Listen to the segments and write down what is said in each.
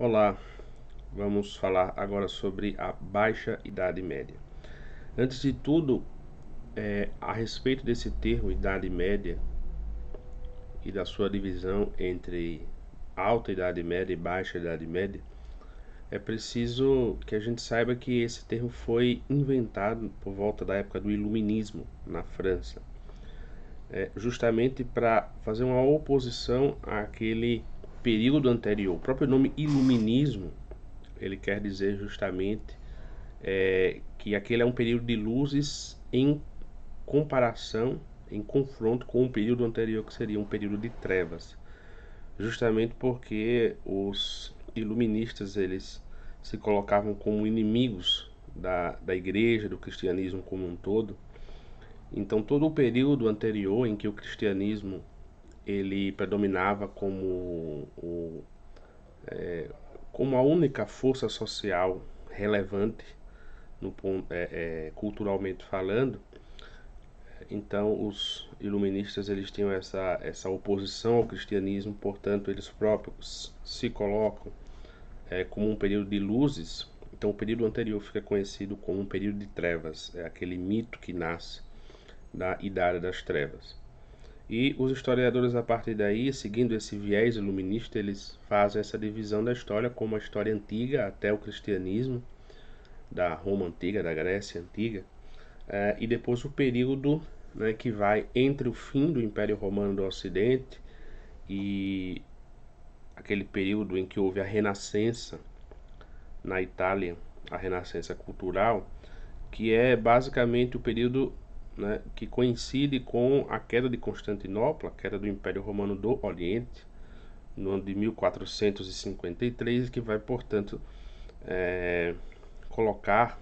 Olá, vamos falar agora sobre a Baixa Idade Média. Antes de tudo, a respeito desse termo Idade Média e da sua divisão entre Alta Idade Média e Baixa Idade Média, é preciso que a gente saiba que esse termo foi inventado por volta da época do Iluminismo na França, justamente para fazer uma oposição àquele período anterior. O próprio nome Iluminismo ele quer dizer justamente que aquele é um período de luzes em comparação, em confronto com o período anterior, que seria um período de trevas. Justamente porque os iluministas eles se colocavam como inimigos da igreja, do cristianismo como um todo. Então todo o período anterior em que o cristianismo ele predominava como a única força social relevante no, culturalmente falando. Então os iluministas eles tinham essa oposição ao cristianismo, portanto eles próprios se colocam como um período de luzes. Então o período anterior fica conhecido como um período de trevas, é aquele mito que nasce da Idade das Trevas. E os historiadores a partir daí, seguindo esse viés iluminista, eles fazem essa divisão da história como a história antiga até o cristianismo, da Roma antiga, da Grécia antiga, e depois o período, né, que vai entre o fim do Império Romano do Ocidente e aquele período em que houve a Renascença na Itália, a Renascença cultural, que é basicamente o período, né, que coincide com a queda de Constantinopla, a queda do Império Romano do Oriente, no ano de 1453, que vai, portanto, colocar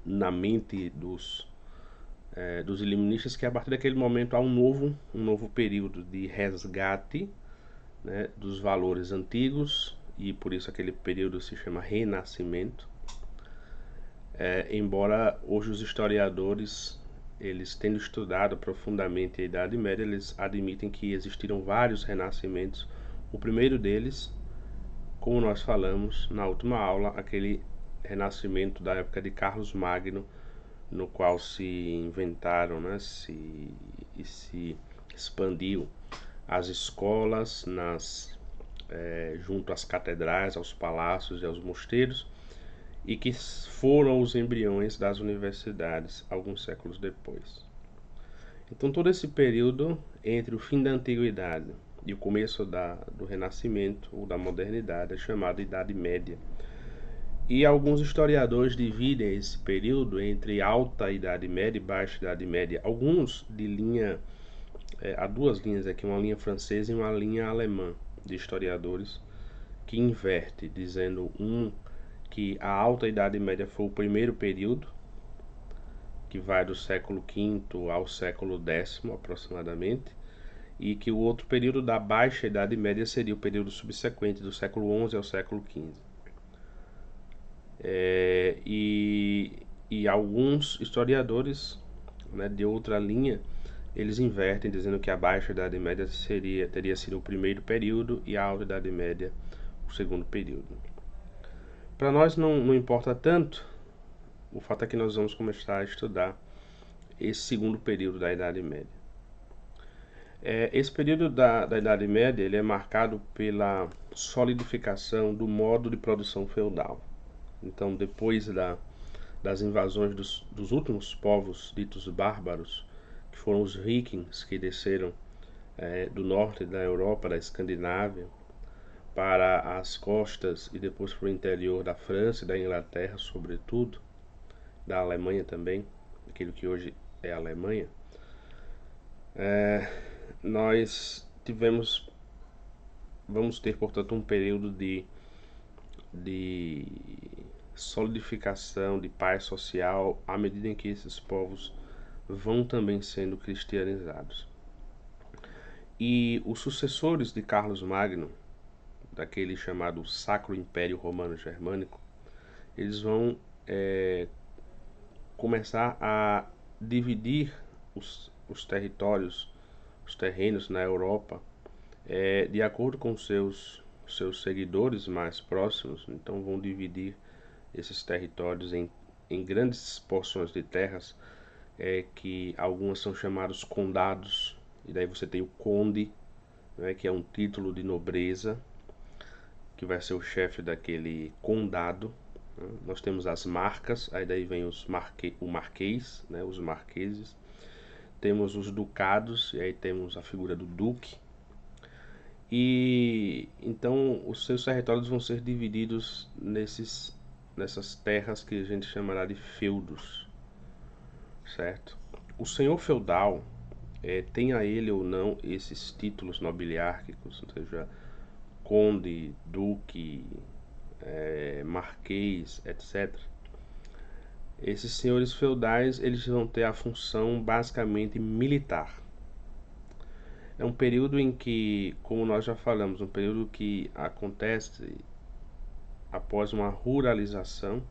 na mente dos iluministas que a partir daquele momento há um novo período de resgate, né, dos valores antigos, e por isso aquele período se chama Renascimento. Embora hoje os historiadores, eles tendo estudado profundamente a Idade Média, eles admitem que existiram vários renascimentos. O primeiro deles, como nós falamos na última aula, aquele renascimento da época de Carlos Magno, no qual se inventaram, né, se expandiu as escolas junto às catedrais, aos palácios e aos mosteiros, e que foram os embriões das universidades alguns séculos depois. Então todo esse período entre o fim da antiguidade e o começo do Renascimento ou da modernidade é chamado Idade Média. E alguns historiadores dividem esse período entre Alta Idade Média e Baixa Idade Média. Alguns de linha, há duas linhas aqui, uma linha francesa e uma linha alemã de historiadores, que inverte, dizendo que a Alta Idade Média foi o primeiro período, que vai do século V ao século X aproximadamente, e que o outro período da Baixa Idade Média seria o período subsequente, do século XI ao século XV. E alguns historiadores, né, de outra linha, eles invertem, dizendo que a Baixa Idade Média teria sido o primeiro período e a Alta Idade Média o segundo período. Para nós não importa tanto, o fato é que nós vamos começar a estudar esse segundo período da Idade Média. Esse período da Idade Média ele é marcado pela solidificação do modo de produção feudal. Então, depois das invasões dos últimos povos ditos bárbaros, que foram os vikings, que desceram do norte da Europa, da Escandinávia, para as costas e depois para o interior da França e da Inglaterra, sobretudo, da Alemanha também, aquilo que hoje é a Alemanha. Nós vamos ter, portanto, um período de solidificação, de paz social, à medida em que esses povos vão também sendo cristianizados. E os sucessores de Carlos Magno, daquele chamado Sacro Império Romano Germânico, eles vão começar a dividir os territórios, os terrenos na Europa, de acordo com seus seus seguidores mais próximos, então vão dividir esses territórios em grandes porções de terras, que algumas são chamados condados, e daí você tem o conde, né, que é um título de nobreza, que vai ser o chefe daquele condado. Né? Nós temos as marcas, aí daí vem o marquês, né, os marqueses. Temos os ducados, e aí temos a figura do duque. E então os seus territórios vão ser divididos nessas terras que a gente chamará de feudos, certo? O senhor feudal, tenha ele ou não esses títulos nobiliárquicos, ou seja, conde, duque, marquês, etc. Esses senhores feudais, eles vão ter a função basicamente militar. É um período em que, como nós já falamos, um período que acontece após uma ruralização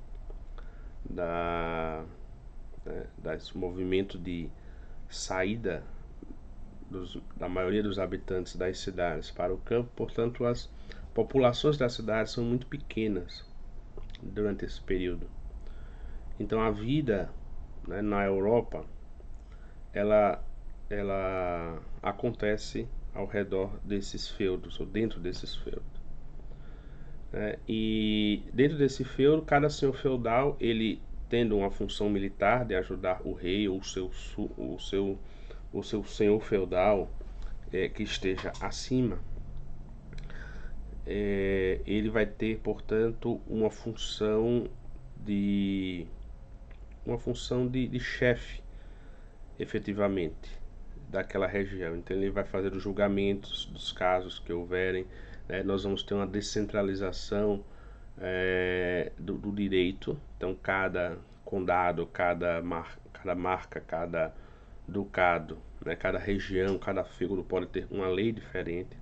desse movimento de saída da maioria dos habitantes das cidades para o campo. Portanto, as populações das cidades são muito pequenas durante esse período. Então a vida, né, na Europa, ela acontece ao redor desses feudos, ou dentro desses feudos. E dentro desse feudo, cada senhor feudal, ele tendo uma função militar de ajudar o rei ou o seu senhor feudal que esteja acima, ele vai ter, portanto, uma função de chefe, efetivamente, daquela região. Então ele vai fazer os julgamentos dos casos que houverem, né? Nós vamos ter uma descentralização do direito. Então cada condado, cada marca, cada ducado, né? Cada região, cada feudo pode ter uma lei diferente.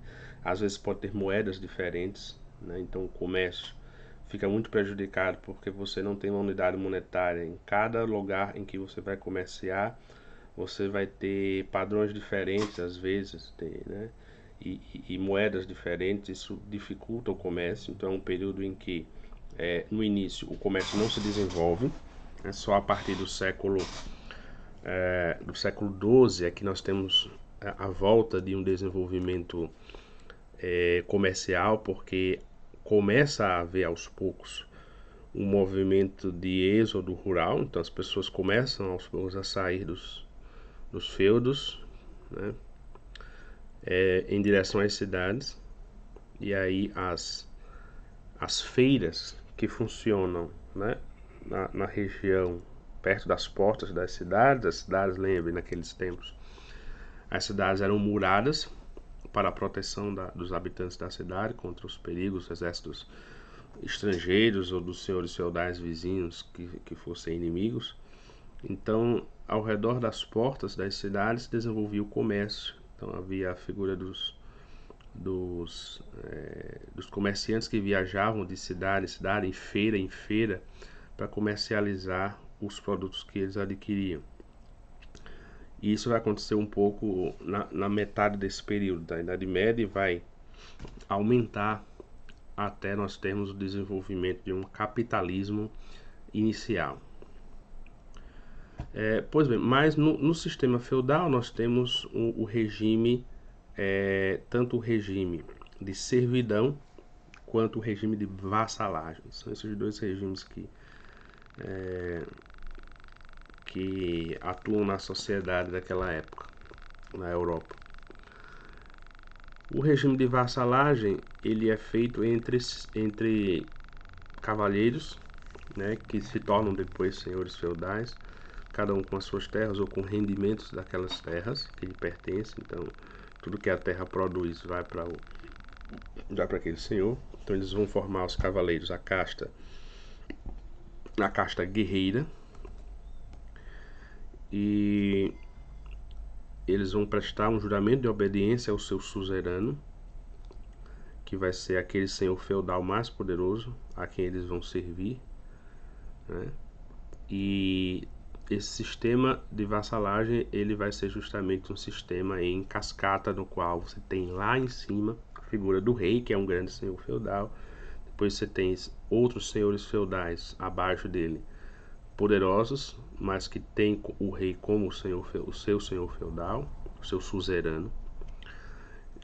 Às vezes pode ter moedas diferentes, né? Então o comércio fica muito prejudicado porque você não tem uma unidade monetária. Em cada lugar em que você vai comerciar, você vai ter padrões diferentes, às vezes, né? E moedas diferentes. Isso dificulta o comércio. Então é um período em que, no início, o comércio não se desenvolve. Só a partir do século XII é que nós temos a volta de um desenvolvimento comercial, porque começa a haver aos poucos um movimento de êxodo rural. Então as pessoas começam aos poucos a sair dos feudos, né, em direção às cidades. E aí as feiras que funcionam, né, na região perto das portas das cidades. As cidades, lembrem, naqueles tempos as cidades eram muradas para a proteção dos habitantes da cidade contra os perigos dos exércitos estrangeiros ou dos senhores feudais vizinhos que fossem inimigos. Então, ao redor das portas das cidades se desenvolvia o comércio. Então havia a figura dos comerciantes que viajavam de cidade em cidade, em feira, para comercializar os produtos que eles adquiriam. E isso vai acontecer um pouco na metade desse período da Idade Média, e vai aumentar até nós termos o desenvolvimento de um capitalismo inicial. Pois bem, mas no sistema feudal nós temos o regime, tanto o regime de servidão quanto o regime de vassalagem. São esses dois regimes que atuam na sociedade daquela época, na Europa. O regime de vassalagem, ele é feito entre cavalheiros, né, que se tornam depois senhores feudais, cada um com as suas terras ou com rendimentos daquelas terras que lhe pertencem. Então tudo que a terra produz vai para aquele senhor. Então eles vão formar os cavaleiros, a casta guerreira, e eles vão prestar um juramento de obediência ao seu suzerano, que vai ser aquele senhor feudal mais poderoso a quem eles vão servir, né? E esse sistema de vassalagem, ele vai ser justamente um sistema em cascata, no qual você tem lá em cima figura do rei, que é um grande senhor feudal. Depois você tem outros senhores feudais abaixo dele, poderosos, mas que tem o rei como o seu senhor feudal, o seu suzerano.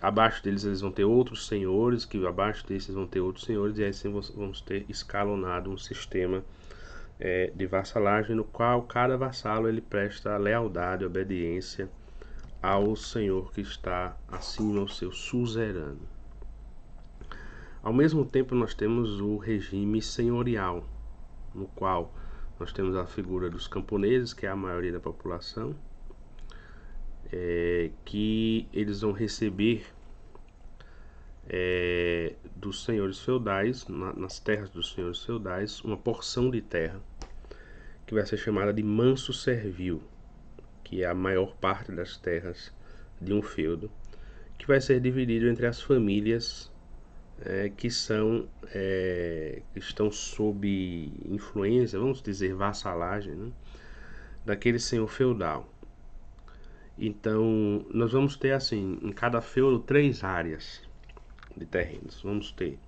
Abaixo deles eles vão ter outros senhores, que abaixo desses vão ter outros senhores, e aí sim vamos ter escalonado um sistema de vassalagem, no qual cada vassalo ele presta lealdade, obediência ao senhor que está acima, ao seu suzerano. Ao mesmo tempo nós temos o regime senhorial, no qual nós temos a figura dos camponeses, que é a maioria da população, que eles vão receber dos senhores feudais, nas terras dos senhores feudais, uma porção de terra, que vai ser chamada de manso servil, que é a maior parte das terras de um feudo, que vai ser dividido entre as famílias que estão sob influência, vamos dizer, vassalagem, né, daquele senhor feudal. Então, nós vamos ter, assim, em cada feudo, 3 áreas de terrenos. Vamos ter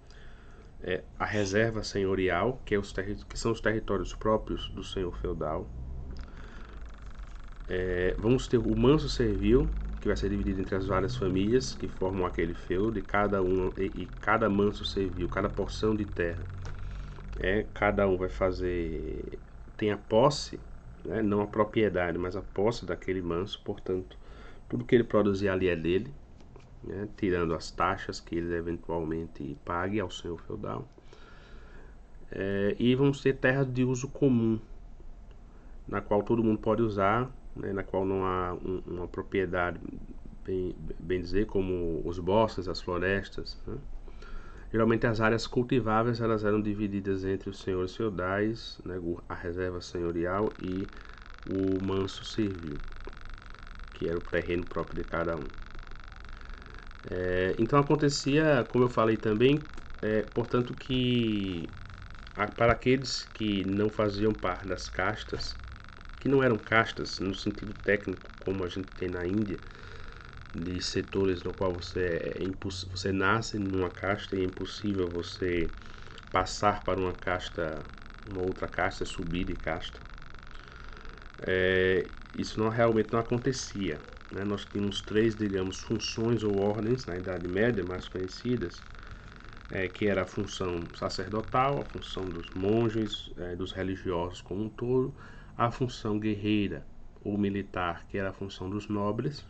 a reserva senhorial, que são os territórios próprios do senhor feudal. Vamos ter o manso servil, que vai ser dividido entre as várias famílias que formam aquele feudo, e cada manso servil, cada porção de terra, cada um vai fazer, tem a posse, né, não a propriedade, mas a posse daquele manso, portanto, tudo que ele produzir ali é dele, né, tirando as taxas que ele eventualmente pague ao senhor feudal. E vamos ter terras de uso comum, na qual todo mundo pode usar, né, na qual não há uma propriedade, bem dizer, como os bosques, as florestas, né? Geralmente as áreas cultiváveis elas eram divididas entre os senhores feudais, né, a reserva senhorial e o manso servil, que era o terreno próprio de cada um. Então acontecia, como eu falei também, portanto que para aqueles que não faziam parte das castas, que não eram castas no sentido técnico como a gente tem na Índia, de setores no qual você nasce numa casta e é impossível você passar para uma outra casta, subir de casta. Isso realmente não acontecia, né? Nós tínhamos 3, digamos, funções ou ordens na Idade Média mais conhecidas, que era a função sacerdotal, a função dos monges, dos religiosos como um todo, a função guerreira ou militar, que era a função dos nobres,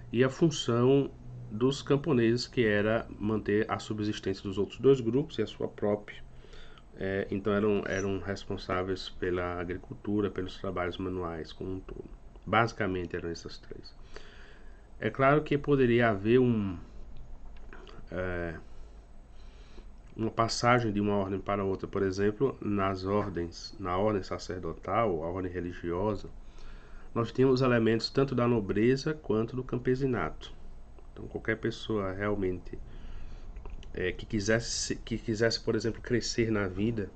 e a função dos camponeses, que era manter a subsistência dos outros 2 grupos e a sua própria. Então eram responsáveis pela agricultura, pelos trabalhos manuais como um todo. Basicamente eram essas 3. É claro que poderia haver uma passagem de uma ordem para outra, por exemplo, na ordem sacerdotal, a ordem religiosa, nós tínhamos elementos tanto da nobreza quanto do campesinato. Então qualquer pessoa realmente que quisesse, por exemplo, crescer na vida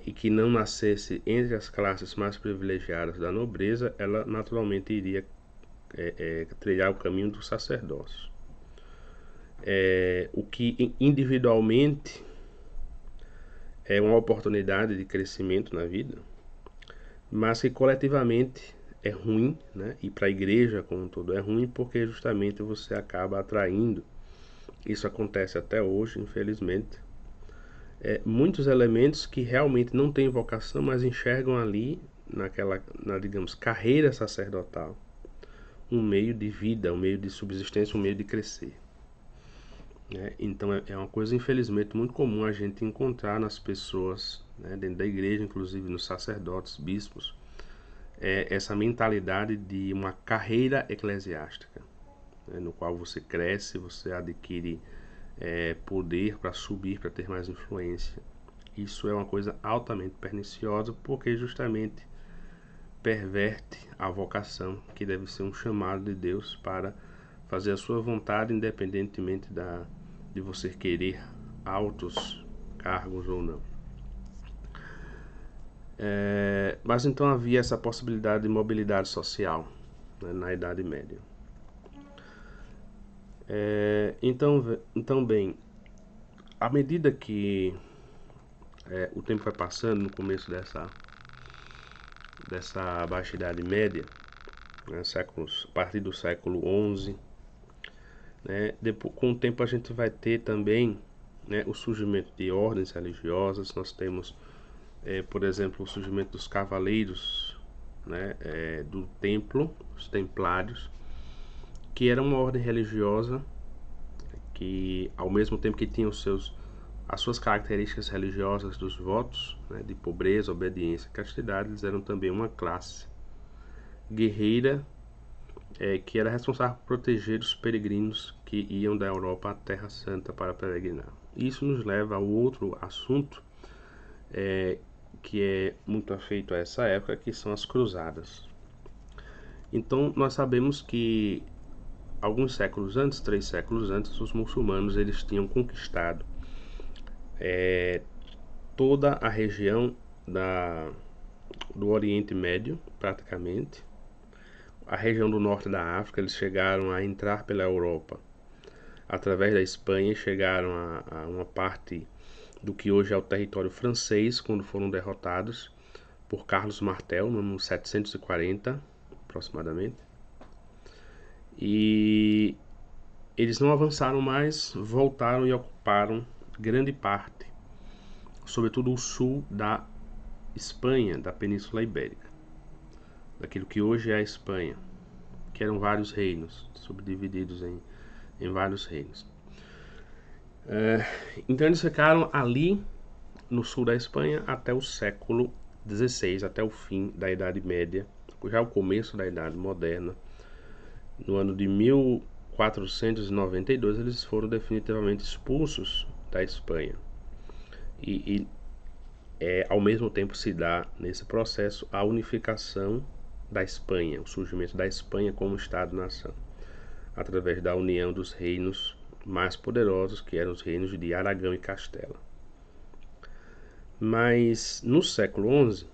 e que não nascesse entre as classes mais privilegiadas da nobreza, ela naturalmente iria trilhar o caminho do sacerdócio. O que individualmente é uma oportunidade de crescimento na vida, mas que coletivamente é ruim, né? E para a igreja como um todo é ruim, porque justamente você acaba atraindo, isso acontece até hoje, infelizmente, muitos elementos que realmente não têm vocação, mas enxergam ali digamos, carreira sacerdotal, um meio de vida, um meio de subsistência, um meio de crescer. Então é uma coisa, infelizmente, muito comum a gente encontrar nas pessoas, né, dentro da igreja, inclusive nos sacerdotes, bispos, essa mentalidade de uma carreira eclesiástica, né, no qual você cresce, você adquire poder para subir, para ter mais influência. Isso é uma coisa altamente perniciosa, porque justamente perverte a vocação, que deve ser um chamado de Deus para fazer a sua vontade, independentemente de você querer altos cargos ou não. Mas então havia essa possibilidade de mobilidade social, né, na Idade Média. Então, bem, à medida que o tempo vai passando no começo dessa Baixa Idade Média, né, a partir do século XI, né, com o tempo a gente vai ter também, né, o surgimento de ordens religiosas. Nós temos, por exemplo, o surgimento dos cavaleiros, né, do templo, os templários, que era uma ordem religiosa que, ao mesmo tempo que tinha as suas características religiosas dos votos, né, de pobreza, obediência e castidade, eles eram também uma classe guerreira que era responsável por proteger os peregrinos que iam da Europa à Terra Santa para peregrinar. Isso nos leva a outro assunto que é muito afeito a essa época, que são as cruzadas. Então, nós sabemos que alguns séculos antes, 3 séculos antes, os muçulmanos eles tinham conquistado toda a região do Oriente Médio, praticamente. A região do norte da África, eles chegaram a entrar pela Europa através da Espanha e chegaram a uma parte do que hoje é o território francês, quando foram derrotados por Carlos Martel, no ano 740, aproximadamente. E eles não avançaram mais, voltaram e ocuparam grande parte, sobretudo o sul da Espanha, da Península Ibérica, daquilo que hoje é a Espanha, que eram vários reinos, subdivididos em vários reinos. Então eles ficaram ali no sul da Espanha até o século XVI, até o fim da Idade Média, já o começo da Idade Moderna. No ano de 1492 eles foram definitivamente expulsos da Espanha. E ao mesmo tempo se dá nesse processo a unificação da Espanha, o surgimento da Espanha como Estado-nação, através da união dos reinos mais poderosos, que eram os reinos de Aragão e Castela. Mas no século XI,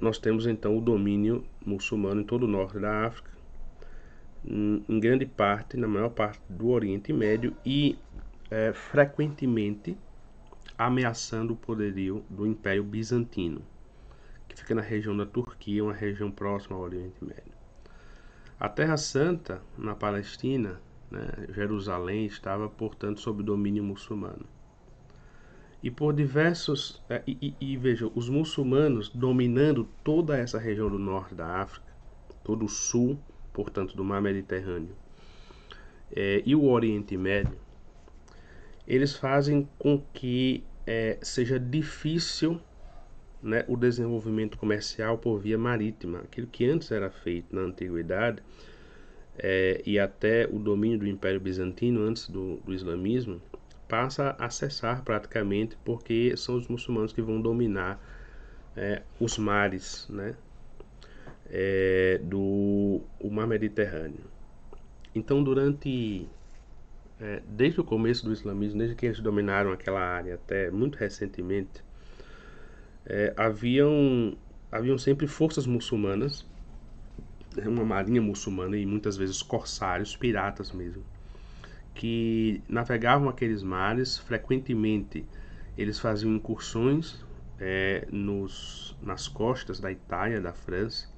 nós temos então o domínio muçulmano em todo o norte da África, em grande parte, na maior parte do Oriente Médio e frequentemente ameaçando o poderio do Império Bizantino, que fica na região da Turquia, uma região próxima ao Oriente Médio. A Terra Santa, na Palestina, né, Jerusalém, estava, portanto, sob domínio muçulmano. E por diversos... veja, os muçulmanos dominando toda essa região do norte da África, todo o sul, portanto, do Mar Mediterrâneo, e o Oriente Médio, eles fazem com que seja difícil, né, o desenvolvimento comercial por via marítima. Aquilo que antes era feito na antiguidade e até o domínio do Império Bizantino, antes do islamismo, passa a cessar praticamente, porque são os muçulmanos que vão dominar os mares, né, do Mar Mediterrâneo. Então, desde o começo do islamismo, desde que eles dominaram aquela área até muito recentemente, haviam sempre forças muçulmanas, uma marinha muçulmana e muitas vezes corsários, piratas mesmo, que navegavam aqueles mares. Frequentemente eles faziam incursões nas costas da Itália, da França,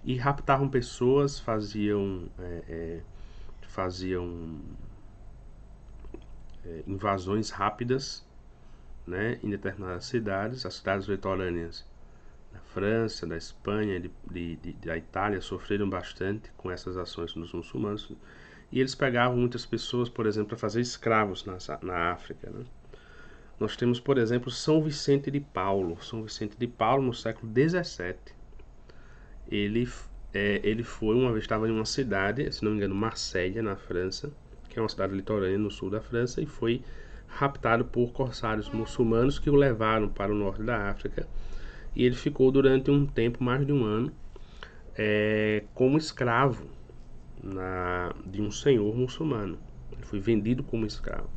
e raptavam pessoas, faziam invasões rápidas, né, em determinadas cidades. As cidades litorâneas da França, da Espanha, da Itália sofreram bastante com essas ações dos muçulmanos, e eles pegavam muitas pessoas, por exemplo, para fazer escravos na África, né? Nós temos, por exemplo, São Vicente de Paulo. São Vicente de Paulo, no século XVII, ele foi uma vez, estava em uma cidade, se não me engano, Marselha, na França, que é uma cidade litorânea no sul da França, e foi raptado por corsários muçulmanos que o levaram para o norte da África, e ele ficou durante um tempo, mais de um ano, como escravo de um senhor muçulmano. Ele foi vendido como escravo.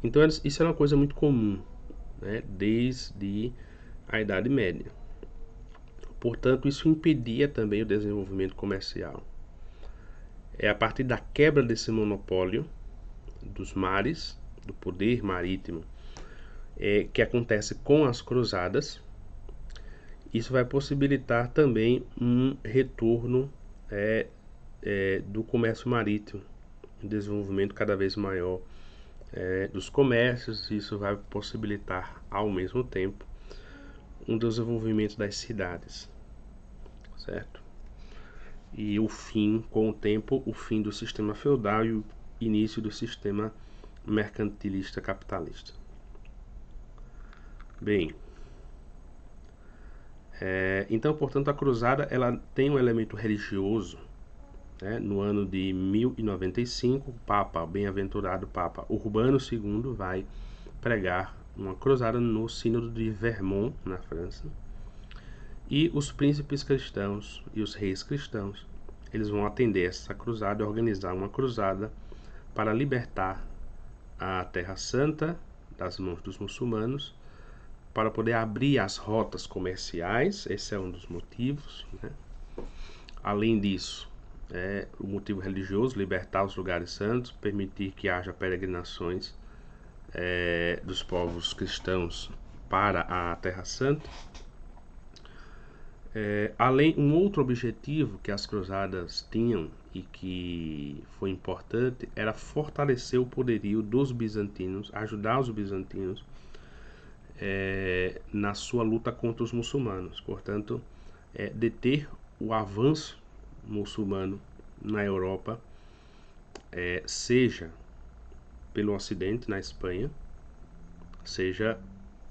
Então isso é uma coisa muito comum, né, desde a Idade Média. Portanto, isso impedia também o desenvolvimento comercial. É a partir da quebra desse monopólio dos mares, do poder marítimo, que acontece com as cruzadas. Isso vai possibilitar também um retorno do comércio marítimo, um desenvolvimento cada vez maior dos comércios. Isso vai possibilitar, ao mesmo tempo, um desenvolvimento das cidades, certo? E o fim, com o tempo, o fim do sistema feudal e o início do sistema mercantilista capitalista. Bem, então, portanto, a cruzada ela tem um elemento religioso. No ano de 1095, o Papa, bem-aventurado Papa Urbano II, vai pregar uma cruzada no Sínodo de Vermont, na França. E os príncipes cristãos e os reis cristãos, eles vão atender essa cruzada e organizar uma cruzada para libertar a Terra Santa das mãos dos muçulmanos, para poder abrir as rotas comerciais. Esse é um dos motivos, né? Além disso, o motivo religioso, libertar os lugares santos, permitir que haja peregrinações dos povos cristãos para a Terra Santa. Um outro objetivo que as cruzadas tinham e que foi importante era fortalecer o poderio dos bizantinos, ajudar os bizantinos na sua luta contra os muçulmanos. Portanto, deter o avanço muçulmano na Europa, seja pelo Ocidente, na Espanha, seja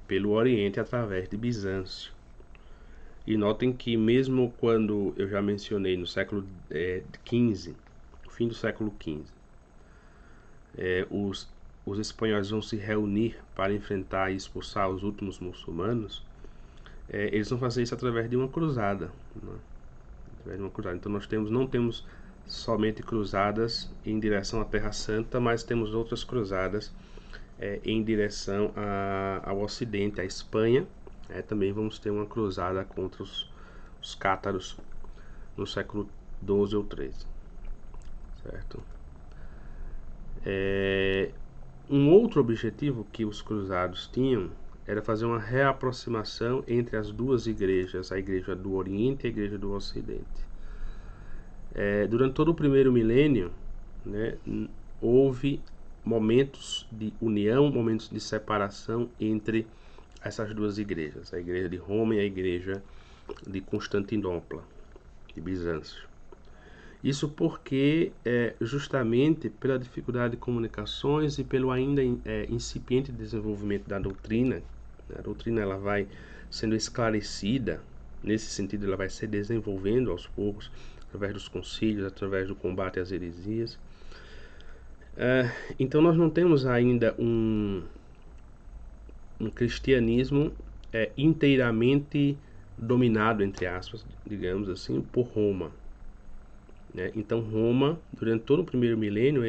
pelo Oriente, através de Bizâncio. E notem que mesmo quando eu já mencionei no século XV, no fim do século XV, os espanhóis vão se reunir para enfrentar e expulsar os últimos muçulmanos, eles vão fazer isso através de uma cruzada, né? Então nós não temos somente cruzadas em direção à Terra Santa, mas temos outras cruzadas em direção ao Ocidente, à Espanha. Também vamos ter uma cruzada contra os cátaros no século XII ou XIII, certo? Um outro objetivo que os cruzados tinham era fazer uma reaproximação entre as duas igrejas, a igreja do Oriente e a igreja do Ocidente. Durante todo o primeiro milênio, né, houve momentos de união, momentos de separação entre essas duas igrejas, a igreja de Roma e a igreja de Constantinopla, de Bizâncio. Isso porque, justamente pela dificuldade de comunicações e pelo ainda incipiente desenvolvimento da doutrina, a doutrina ela vai sendo esclarecida, nesse sentido ela vai se desenvolvendo aos poucos, através dos concílios, através do combate às heresias. Então nós não temos ainda um cristianismo inteiramente dominado, entre aspas, digamos assim, por Roma. Então Roma, durante todo o primeiro milênio,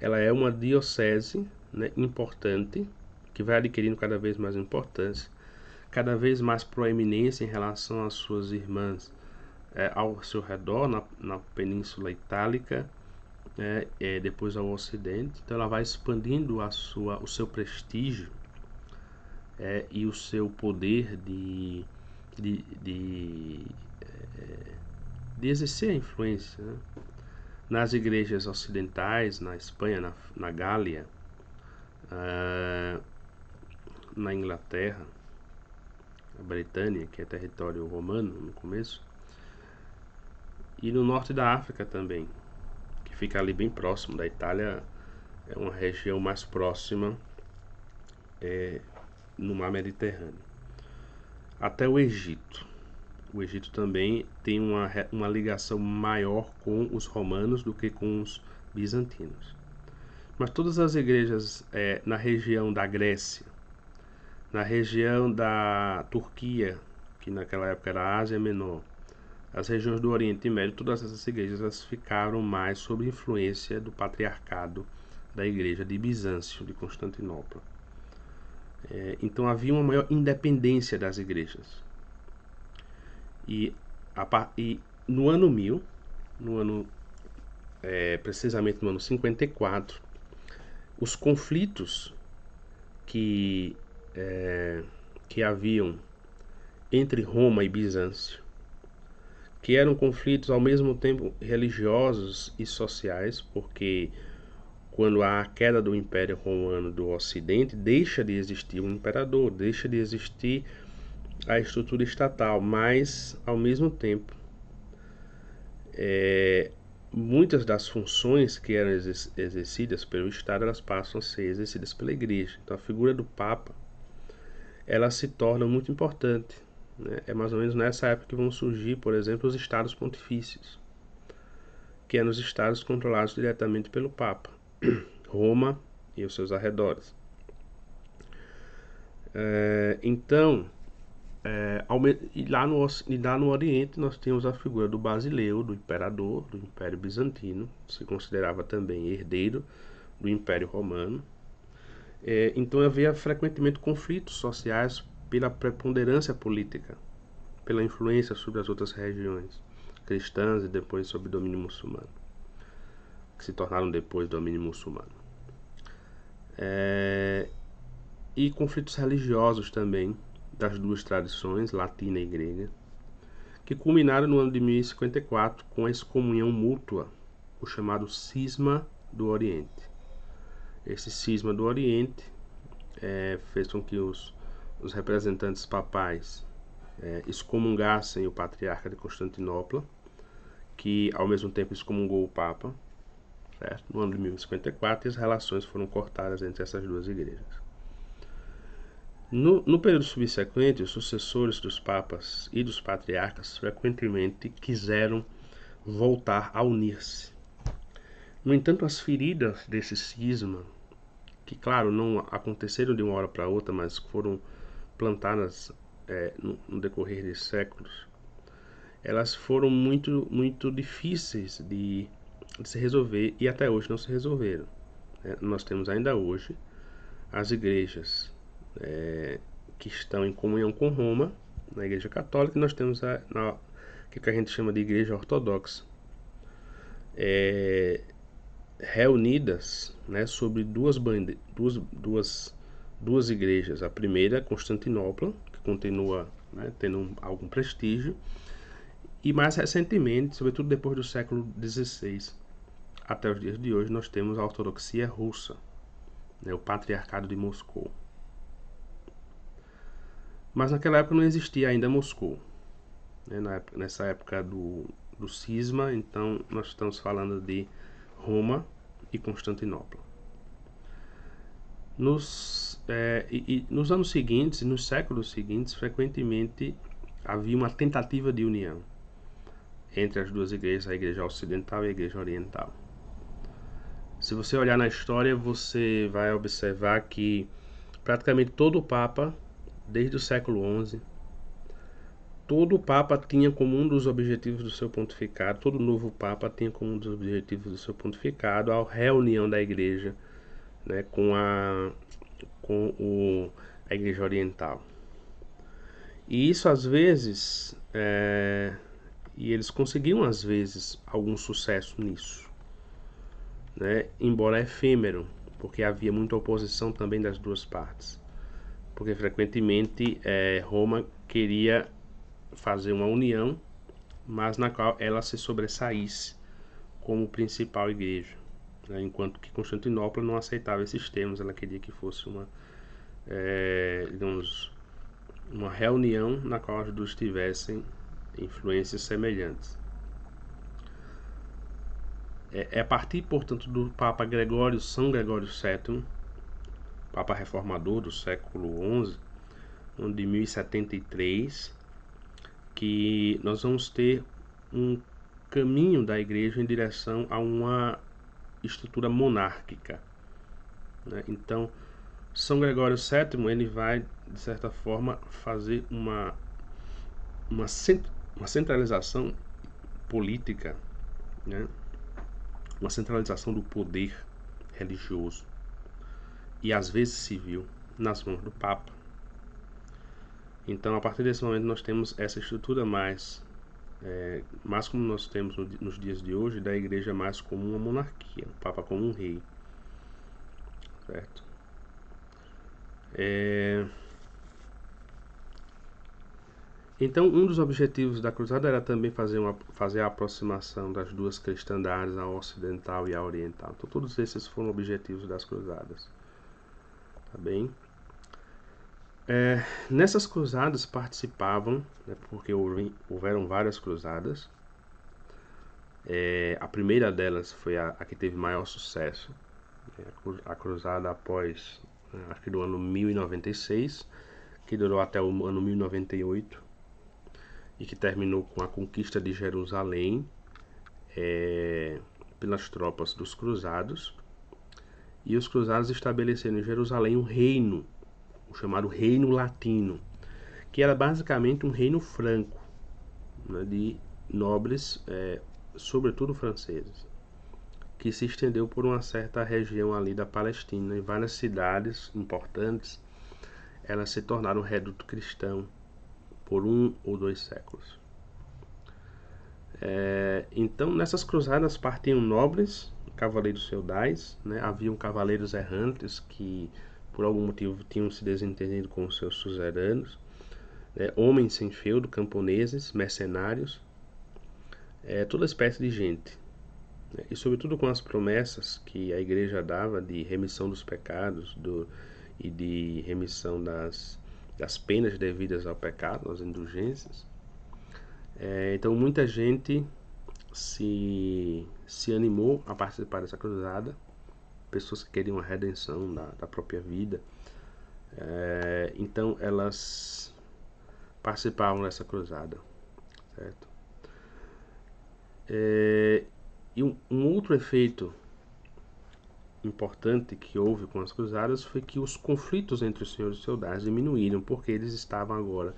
ela é uma diocese, né, importante, que vai adquirindo cada vez mais importância, cada vez mais proeminência em relação às suas irmãs ao seu redor, na Península Itálica, depois ao Ocidente. Então ela vai expandindo o seu prestígio e o seu poder de exercer a influência, né, nas igrejas ocidentais, na Espanha, na Gália, na Inglaterra, a Britânia, que é território romano no começo, e no norte da África também, que fica ali bem próximo da Itália, é uma região mais próxima no mar Mediterrâneo, até o Egito. O Egito também tem uma ligação maior com os romanos do que com os bizantinos. Mas todas as igrejas na região da Grécia, na região da Turquia, que naquela época era a Ásia Menor, as regiões do Oriente Médio, todas essas igrejas ficaram mais sob influência do patriarcado da igreja de Bizâncio, de Constantinopla. Então havia uma maior independência das igrejas. E no ano 1000, no ano precisamente no ano 54, os conflitos que, que haviam entre Roma e Bizâncio, que eram conflitos ao mesmo tempo religiosos e sociais, porque quando há a queda do Império Romano do Ocidente, deixa de existir um imperador, deixa de existir a estrutura estatal, mas ao mesmo tempo muitas das funções que eram exercidas pelo Estado, elas passam a ser exercidas pela Igreja. Então a figura do Papa, ela se torna muito importante, né? É mais ou menos nessa época que vão surgir, por exemplo, os estados pontifícios, que eram os estados controlados diretamente pelo Papa, Roma e os seus arredores. Então, e lá no Oriente nós temos a figura do Basileu, do imperador do Império Bizantino, se considerava também herdeiro do Império Romano. Então havia frequentemente conflitos sociais pela preponderância política, pela influência sobre as outras regiões cristãs e depois sobre o domínio muçulmano, que se tornaram depois domínio muçulmano. E conflitos religiosos também, das duas tradições, latina e grega, que culminaram no ano de 1054 com a excomunhão mútua, o chamado Cisma do Oriente. Esse Cisma do Oriente fez com que os representantes papais excomungassem o patriarca de Constantinopla, que ao mesmo tempo excomungou o Papa, certo? No ano de 1054, e as relações foram cortadas entre essas duas igrejas. No período subsequente, os sucessores dos papas e dos patriarcas frequentemente quiseram voltar a unir-se. No entanto, as feridas desse cisma, que claro não aconteceram de uma hora para outra, mas foram plantadas no decorrer de séculos, elas foram muito, muito difíceis de se resolver e até hoje não se resolveram. Nós temos ainda hoje as igrejas que estão em comunhão com Roma, na Igreja Católica, e nós temos que a gente chama de Igreja Ortodoxa, reunidas, né, sobre duas igrejas. A primeira, Constantinopla, que continua, né, tendo algum prestígio, e mais recentemente, sobretudo depois do século XVI, até os dias de hoje, nós temos a ortodoxia russa, né, o Patriarcado de Moscou. Mas naquela época não existia ainda Moscou, né, nessa época do cisma, então nós estamos falando de Roma e Constantinopla. Nos anos seguintes, nos séculos seguintes, frequentemente havia uma tentativa de união entre as duas igrejas, a igreja ocidental e a igreja oriental. Se você olhar na história, você vai observar que praticamente todo Papa, desde o século XI, todo Papa tinha como um dos objetivos do seu pontificado, todo novo Papa tinha como um dos objetivos do seu pontificado a reunião da igreja, né, com a igreja oriental. E isso às vezes, e eles conseguiam às vezes algum sucesso nisso, né, embora efêmero, porque havia muita oposição também das duas partes. Porque frequentemente Roma queria fazer uma união, mas na qual ela se sobressaísse como principal igreja, né? Enquanto que Constantinopla não aceitava esses termos, ela queria que fosse uma reunião na qual as duas tivessem influências semelhantes. É a partir, portanto, do Papa São Gregório VII, Papa reformador do século XI, de 1073, que nós vamos ter um caminho da igreja em direção a uma estrutura monárquica, né? Então, São Gregório VII ele vai, de certa forma, fazer uma centralização política, né? Uma centralização do poder religioso e às vezes civil nas mãos do Papa. Então, a partir desse momento, nós temos essa estrutura mais mas como nós temos nos dias de hoje, da igreja mais como uma monarquia, o Papa como um rei, certo? Então, um dos objetivos da cruzada era também fazer a aproximação das duas cristandades, a ocidental e a oriental. Então, todos esses foram objetivos das cruzadas, tá bem? Nessas cruzadas participavam, né, porque houveram várias cruzadas. A primeira delas foi a que teve maior sucesso, a cruzada após, acho que do ano 1096, que durou até o ano 1098 e que terminou com a conquista de Jerusalém pelas tropas dos cruzados. E os cruzados estabeleceram em Jerusalém um reino, o chamado Reino Latino, que era basicamente um reino franco, né, de nobres, sobretudo franceses, que se estendeu por uma certa região ali da Palestina. Em várias cidades importantes, elas se tornaram reduto cristão por 1 ou 2 séculos. Então, nessas cruzadas partiam nobres, cavaleiros feudais, né? Haviam cavaleiros errantes que, por algum motivo, tinham se desentendido com os seus suzeranos, né? Homens sem feudo, camponeses, mercenários, toda espécie de gente. E sobretudo com as promessas que a igreja dava de remissão dos pecados e de remissão das penas devidas ao pecado, às indulgências. Então muita gente se animou a participar dessa cruzada, pessoas que queriam a redenção da própria vida. Então elas participavam dessa cruzada, certo? E um outro efeito importante que houve com as cruzadas foi que os conflitos entre os senhores feudais diminuíram, porque eles estavam agora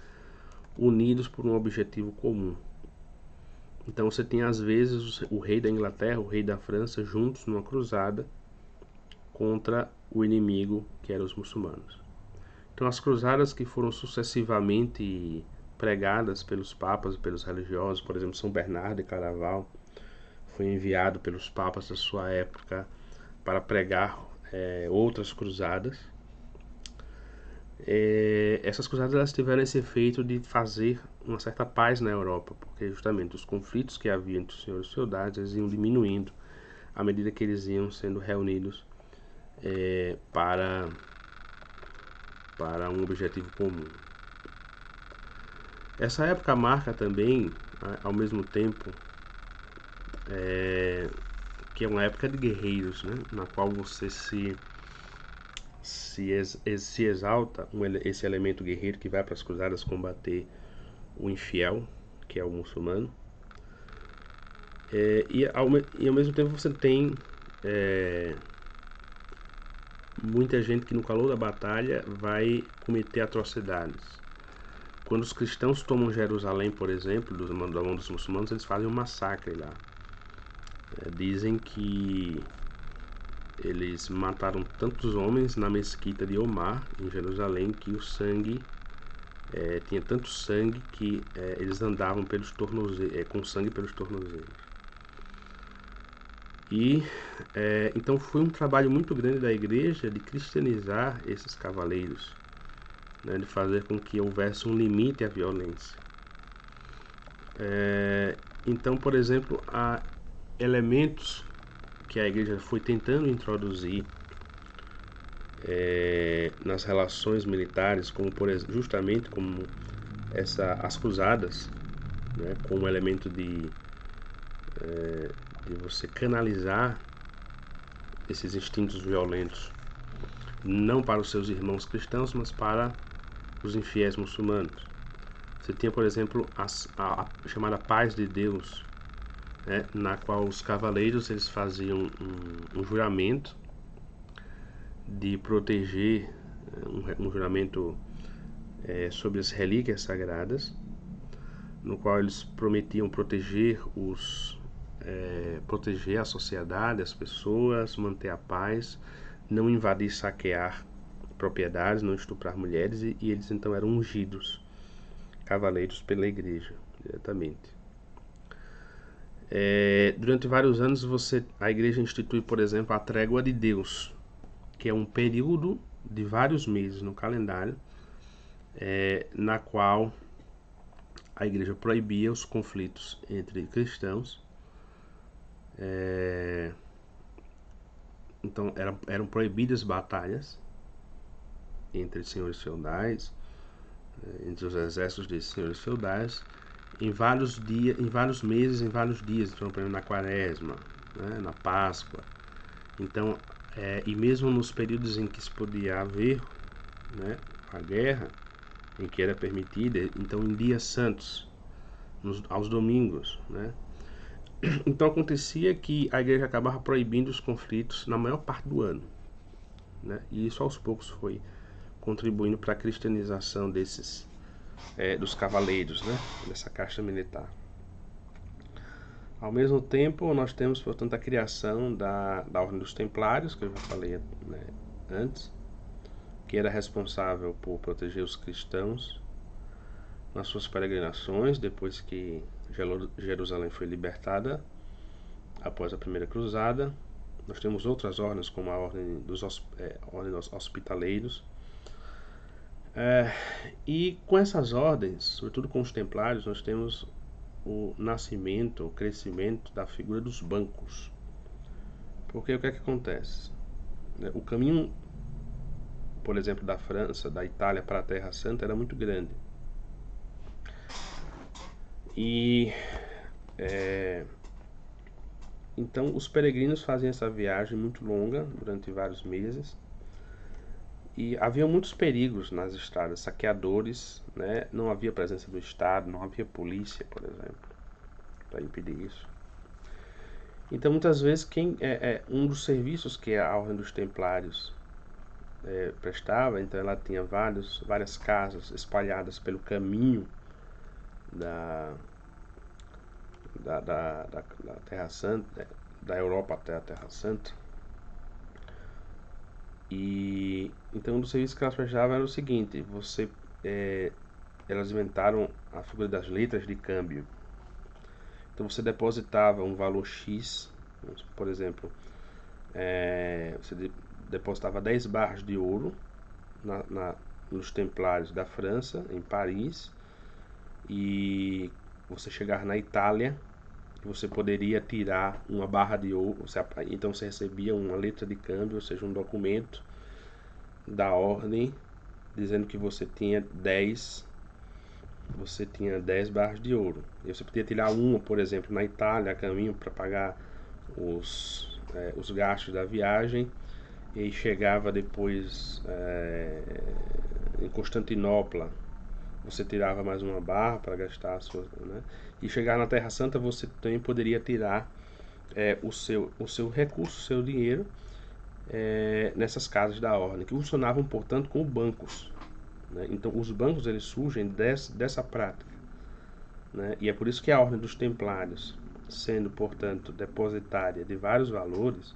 unidos por um objetivo comum. Então você tem às vezes o rei da Inglaterra, o rei da França juntos numa cruzada contra o inimigo, que eram os muçulmanos. Então as cruzadas que foram sucessivamente pregadas pelos papas e pelos religiosos, por exemplo, São Bernardo de Claraval foi enviado pelos papas da sua época para pregar outras cruzadas. Essas cruzadas elas tiveram esse efeito de fazer uma certa paz na Europa, porque justamente os conflitos que havia entre os senhores feudais eles iam diminuindo à medida que eles iam sendo reunidos para um objetivo comum. Essa época marca também, ao mesmo tempo, que é uma época de guerreiros, né, na qual você se exalta esse elemento guerreiro que vai para as cruzadas combater o infiel, que é o muçulmano. E ao mesmo tempo você tem muita gente que no calor da batalha vai cometer atrocidades. Quando os cristãos tomam Jerusalém, por exemplo, da mão dos muçulmanos, eles fazem um massacre lá. Dizem que eles mataram tantos homens na mesquita de Omar, em Jerusalém, que o sangue tinha tanto sangue que eles andavam pelos tornozelos, com sangue pelos tornozelos. E então foi um trabalho muito grande da igreja de cristianizar esses cavaleiros, né, de fazer com que houvesse um limite à violência. Então, por exemplo, há elementos que a igreja foi tentando introduzir nas relações militares, como por exemplo, justamente como as cruzadas, né, com o elemento de você canalizar esses instintos violentos não para os seus irmãos cristãos, mas para os infiéis muçulmanos. Você tinha, por exemplo, a chamada paz de Deus, né, na qual os cavaleiros eles faziam um juramento de proteger, um juramento sobre as relíquias sagradas, no qual eles prometiam proteger proteger a sociedade, as pessoas, manter a paz, não invadir, saquear propriedades, não estuprar mulheres, e eles então eram ungidos cavaleiros pela igreja diretamente. Durante vários anos a igreja institui, por exemplo, a Trégua de Deus, que é um período de vários meses no calendário, na qual a igreja proibia os conflitos entre cristãos. Então eram proibidas batalhas entre senhores feudais, entre os exércitos de senhores feudais, em vários dias, em vários meses, em vários dias, então, por exemplo, na quaresma, né, na Páscoa. Então, e mesmo nos períodos em que se podia haver, né, a guerra, em que era permitida, então em dias santos, aos domingos, né? Então acontecia que a igreja acabava proibindo os conflitos na maior parte do ano, né? E isso aos poucos foi contribuindo para a cristianização dos cavaleiros, né? Dessa casta militar. Ao mesmo tempo, nós temos, portanto, a criação da Ordem dos Templários, que eu já falei, né, antes, que era responsável por proteger os cristãos nas suas peregrinações, depois que Jerusalém foi libertada após a Primeira Cruzada. Nós temos outras ordens, como a Ordem dos Hospitaleiros. E com essas ordens, sobretudo com os Templários, nós temos o nascimento, o crescimento da figura dos bancos. Porque o que é que acontece? O caminho, por exemplo, da França, da Itália para a Terra Santa era muito grande. E então os peregrinos faziam essa viagem muito longa, durante vários meses. E havia muitos perigos nas estradas, saqueadores, né? Não havia presença do Estado, não havia polícia, por exemplo, para impedir isso. Então, muitas vezes, um dos serviços que a Ordem dos Templários prestava, então ela tinha várias casas espalhadas pelo caminho da Terra Santa, da Europa até a Terra Santa. E então um dos serviços que elas prestavam era o seguinte: elas inventaram a figura das letras de câmbio. Então você depositava um valor X, por exemplo, você depositava 10 barras de ouro nos Templários da França, em Paris, e você chegar na Itália, você poderia tirar uma barra de ouro, então você recebia uma letra de câmbio, ou seja, um documento da ordem dizendo que você tinha 10 barras de ouro. E você podia tirar uma, por exemplo, na Itália, a caminho para pagar os gastos da viagem, e chegava depois em Constantinopla, você tirava mais uma barra para gastar a sua, né? E chegar na Terra Santa, você também poderia tirar o seu recurso, o seu dinheiro, nessas casas da ordem, que funcionavam, portanto, como bancos, né? Então os bancos eles surgem dessa prática, né? E é por isso que a Ordem dos Templários, sendo, portanto, depositária de vários valores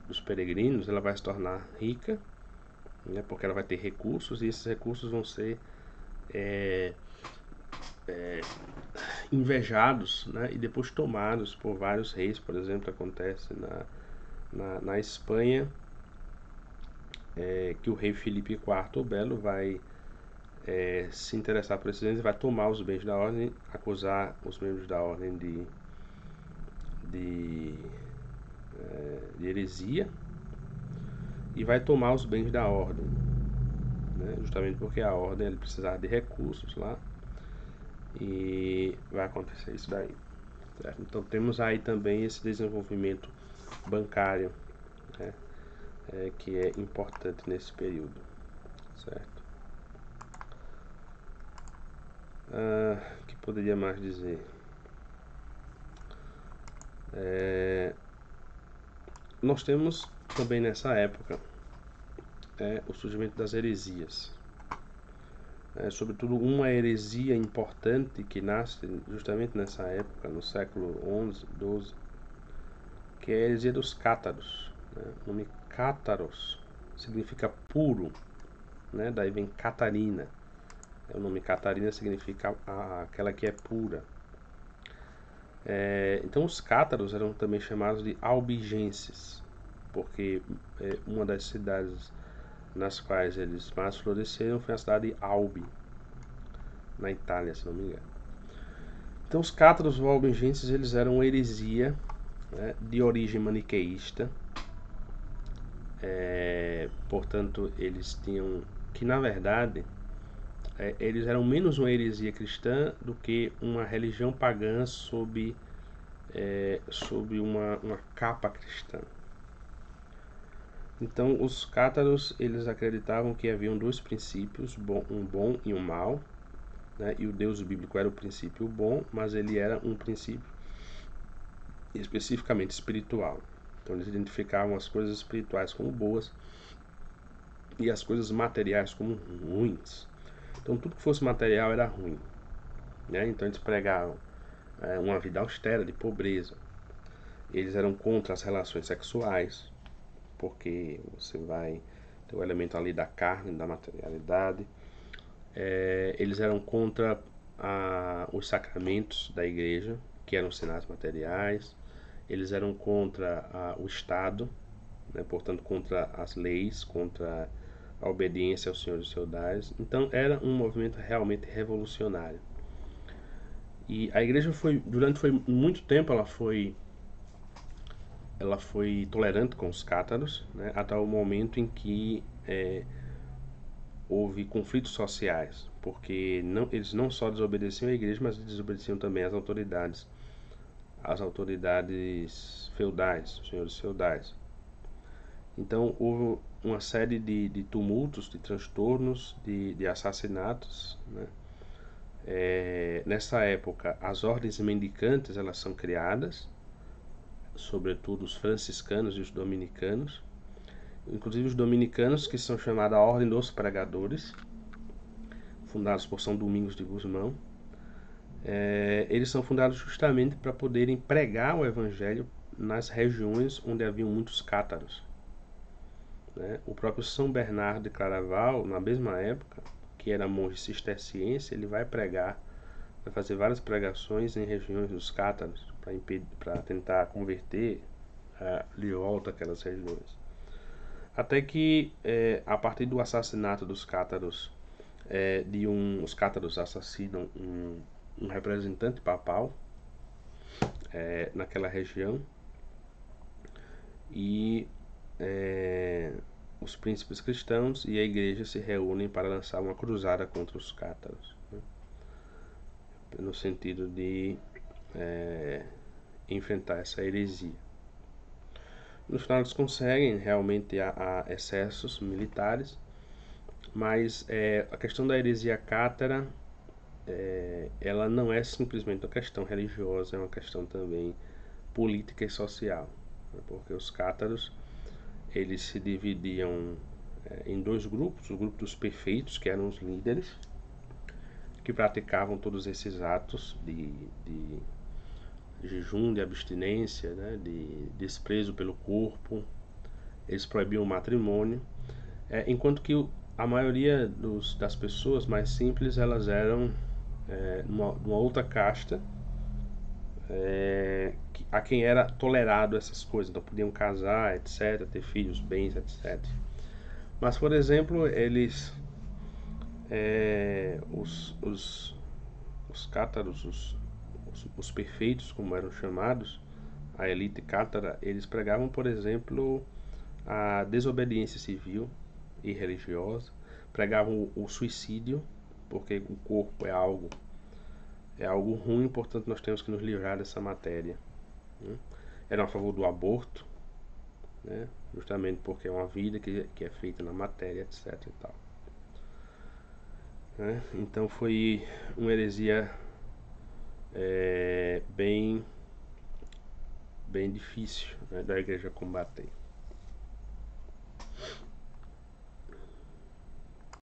dos peregrinos, ela vai se tornar rica, né? Porque ela vai ter recursos, e esses recursos vão ser invejados, né? E depois tomados por vários reis. Por exemplo, acontece na Espanha, que o rei Filipe IV o Belo vai se interessar por esses bens e vai tomar os bens da ordem, acusar os membros da ordem de heresia, e vai tomar os bens da ordem, né? Justamente porque a ordem ele precisava de recursos lá, e vai acontecer isso daí, certo? Então temos aí também esse desenvolvimento bancário, né? Que é importante nesse período, certo? Que poderia mais dizer? Nós temos também nessa época o surgimento das heresias. Sobretudo uma heresia importante que nasce justamente nessa época, no século XI, XII, que é a heresia dos cátaros, né? O nome cátaros significa puro, né? Daí vem Catarina. O nome Catarina significa aquela que é pura. Então os cátaros eram também chamados de albigenses, porque uma das cidades nas quais eles mais floresceram foi a cidade de Albi, na Itália, se não me engano. Então os cátaros ou albigenses eles eram uma heresia, né, de origem maniqueísta. Portanto, eles tinham que, na verdade, eles eram menos uma heresia cristã do que uma religião pagã sob uma capa cristã. Então, os cátaros eles acreditavam que haviam dois princípios, um bom e um mal, né? E o Deus bíblico era o princípio bom, mas ele era um princípio especificamente espiritual. Então, eles identificavam as coisas espirituais como boas e as coisas materiais como ruins. Então, tudo que fosse material era ruim, né? Então, eles pregavam uma vida austera, de pobreza. Eles eram contra as relações sexuais, porque você vai ter o elemento ali da carne, da materialidade. Eles eram contra os sacramentos da igreja, que eram sinais materiais. Eles eram contra o Estado, né? Portanto, contra as leis, contra a obediência aos senhores feudais. Então, era um movimento realmente revolucionário. E a igreja durante muito tempo, ela foi tolerante com os cátaros, né? Até o momento em que houve conflitos sociais, porque eles não só desobedeciam a igreja, mas desobedeciam também as autoridades feudais, os senhores feudais. Então houve uma série de tumultos, de transtornos, de assassinatos, né? Nessa época, as ordens mendicantes elas são criadas, sobretudo os franciscanos e os dominicanos. Inclusive os dominicanos, que são chamados a Ordem dos Pregadores, fundados por São Domingos de Gusmão. Eles são fundados justamente para poderem pregar o evangelho nas regiões onde haviam muitos cátaros, né? O próprio São Bernardo de Claraval, na mesma época, que era monge cisterciense, ele vai fazer várias pregações em regiões dos cátaros para tentar converter de volta aquelas regiões. Até que, a partir do assassinato dos cátaros, os cátaros assassinam um representante papal naquela região, e os príncipes cristãos e a igreja se reúnem para lançar uma cruzada contra os cátaros, né? No sentido de enfrentar essa heresia. No final eles conseguem, realmente há excessos militares, mas a questão da heresia cátara, ela não é simplesmente uma questão religiosa, é uma questão também política e social, né? Porque os cátaros eles se dividiam em dois grupos: o grupo dos perfeitos, que eram os líderes, que praticavam todos esses atos de jejum, de abstinência, né, de desprezo pelo corpo. Eles proibiam o matrimônio, enquanto que a maioria das pessoas mais simples elas eram numa outra casta, a quem era tolerado essas coisas, então podiam casar, etc, ter filhos, bens, etc. Mas, por exemplo, os cátaros, os perfeitos, como eram chamados, a elite cátara, eles pregavam, por exemplo, a desobediência civil e religiosa, pregavam o suicídio, porque o corpo é algo ruim, portanto nós temos que nos livrar dessa matéria, né? Eram a favor do aborto, né? Justamente porque é uma vida que é feita na matéria, etc e tal, né? Então foi uma heresia bem difícil, né, da igreja combater.